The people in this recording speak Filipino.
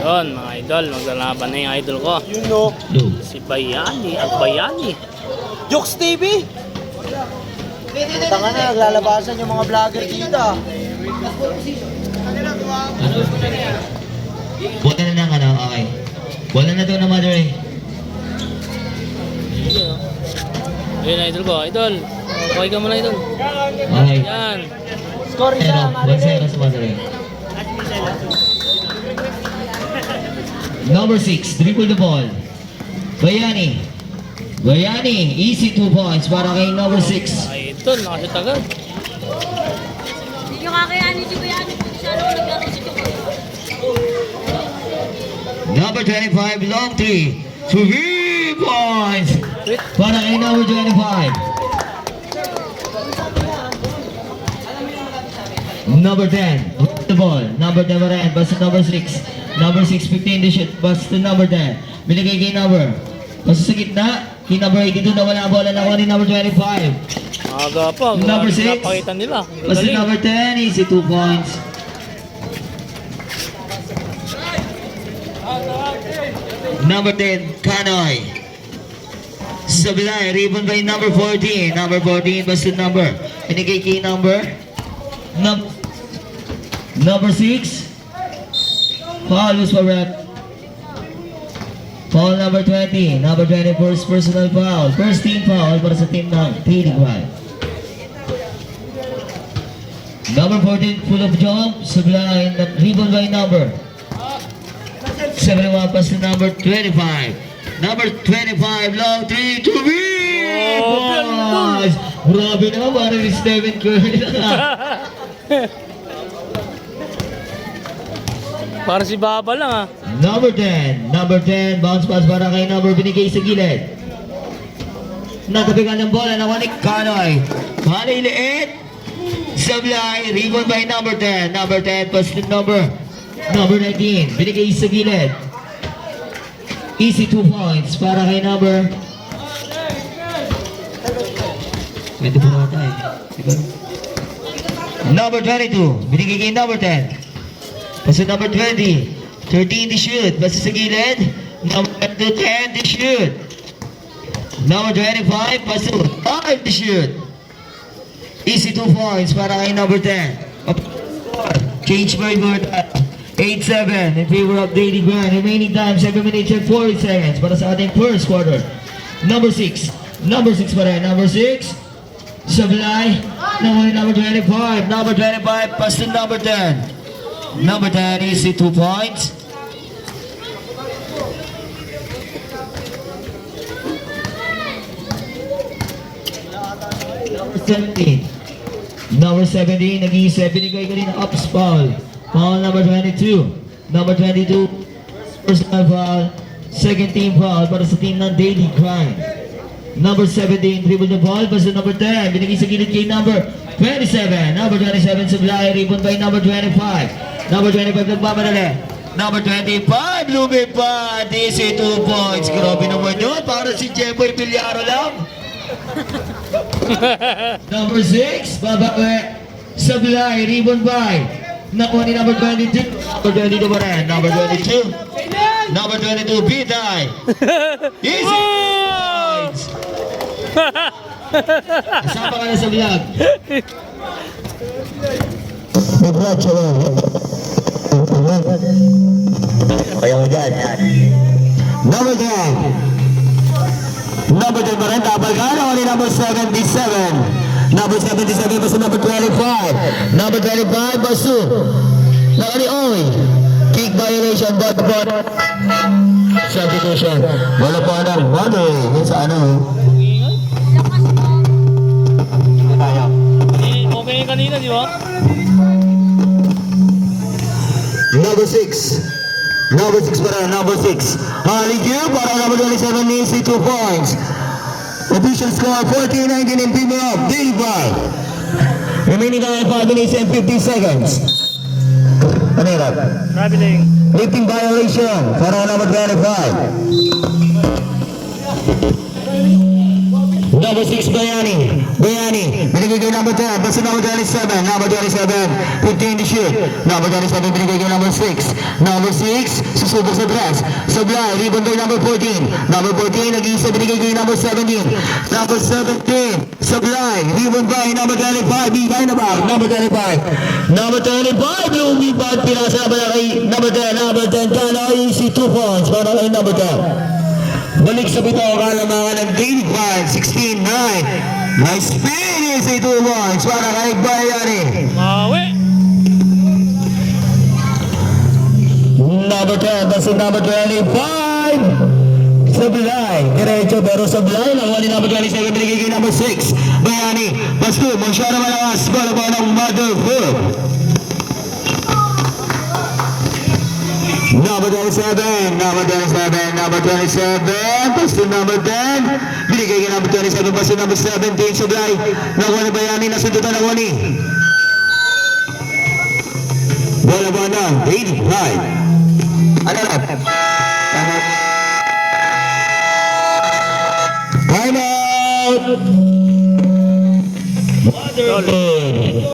Yun, mga idol, maglalaban na yung idol ko. Yun no. Si Bayani, at Bayani. Jokes TV! Tanga na, naglalabasan yung mga vlogger dito. Buta na lang ano, okay. Wala na daw na mother eh. Yun, idol ko. Idol, okay ka muna, idol. Okay. Yan. Score Pero, isa, 1-0 sa mother eh. Number 6, dribble the ball. Bayani. Bayani, easy 2 points para kay number 6. Idol, nakashoot agad. Hindi nyo kakayanin si Bayani kung siya naman naglaro si Tukoy. Number 25, long 3. 3 points para kay number 25. Number 10, the ball. Number 10 pa rin, basta number 6. Number 6, 15 the shot, basta number 10. Binigay kay number. Basta sa gitna, kay number 82 na wala ang bola na ni number 25. Aga pa. Number 6. Napakita nila. Basta Galing. number 10, easy 2 points. Number 10, Kanoy. Sablay, ribbon by number 14. Number 14, basta number. Binigay kay number. Number 6. Foul was for rep. Foul number 20. Number 20, first personal foul. First team foul para sa team ng P85. Number 14, full of jump. Sablay, ribbon by number 71 pass to number 25. Number 25, long 3 to be! Oh, Grabe naman, parang ni Stephen Curry na. Para si Baba lang ah. Number 10, bounce pass para kay number binigay sa gilid. Natabigan ng bola na wanik Kanoy. Kanoy liit. Sablay, rebound by number 10. Number 10, pass to number 19. Binigay sa gilid. Easy 2 points para kay number. Pwede po na tayo. Siguro. Number 22, binigay kay number 10. Pass to number 20. 13 to shoot. Pass sa gilid. Number 10 to shoot. Number 25, pass to 5 to shoot. Easy 2 points para kay number 10. Change by board. 8-7 in favor of Daily Grand. Remaining time 7 minutes and 40 seconds para sa ating first quarter. Number 6 pa rin. Number 6 Sablay. Number 25. Number 25 pass to number 10. Number 10 easy 2 points. Number 17, nag-iisip, binigay ka rin ng ups foul. Foul number 22. Number 22, personal foul. Second team foul para sa team ng Daily Grind. Number 17, dribble the ball. Basta number 10, binigay sa gilid kay number 27. Number 27, Sablay, ribbon by number 25. Number 25, nagmamadali. Number 25, lumipad. DC 2 points. Grabe naman yun. Para si Jeboy Villaro lang. Number 6, babae. Sablay, ribbon by. Nakuha ni number 22. Number 22 pa rin. Number 22. Number 22, Bitay. Easy points. Kasama ka na sa vlog. Kaya mo dyan. Number 10. Number 10 pa rin. Tapal ka. Nakuha ni number 77. Number 77 basta number 25. Number 25 basu. Nakuha ni Oy. Kick violation. Substitution. Wala pa ng mother. Yun sa ano. Okay kanina, di ba? Number 6. Number 6 para number 6. Haligyo para number 27 needs 2 points. Official score 14-19 in favor of Daily Grind. Remaining time 5 minutes and 50 seconds. Ano yun? Traveling. Lifting violation para number 25. number 6, Bayani. Bayani, binigay kay number 10. Basta number 27. Number 27, 15 to shoot. Number 27, binigay kay number 6. Number 6, susubok sa dress. Sablay, rebound kay number 14. Number 14, nag-iisa binigay kay number 17. Number 17, Sablay, rebound by number 25. Bigay na ba? Number 25. Number 25, lumipad. Pinasa ba na kay number 10. Number 10, kala easy 2 points para kay number 10. Balik sa bitaw, kalamangan ng David 16-9. Nice finish, 2 points para kay Bayani. Mawi. Number 10, that's number 25. Sablay, diretso pero Sablay, nakuha ni number 27, binigay kay number 6. Bayani, Basto, Monsyara malakas, bola ba ng Motherhood. Number 27, number 27, number 27, Basto number 10, binigay kay number 27, Basto number 17, Sablay, nakuha ni Bayani, nasundutan nakuha ni. Bola ba ng 85. Ano na? Time out! Tol.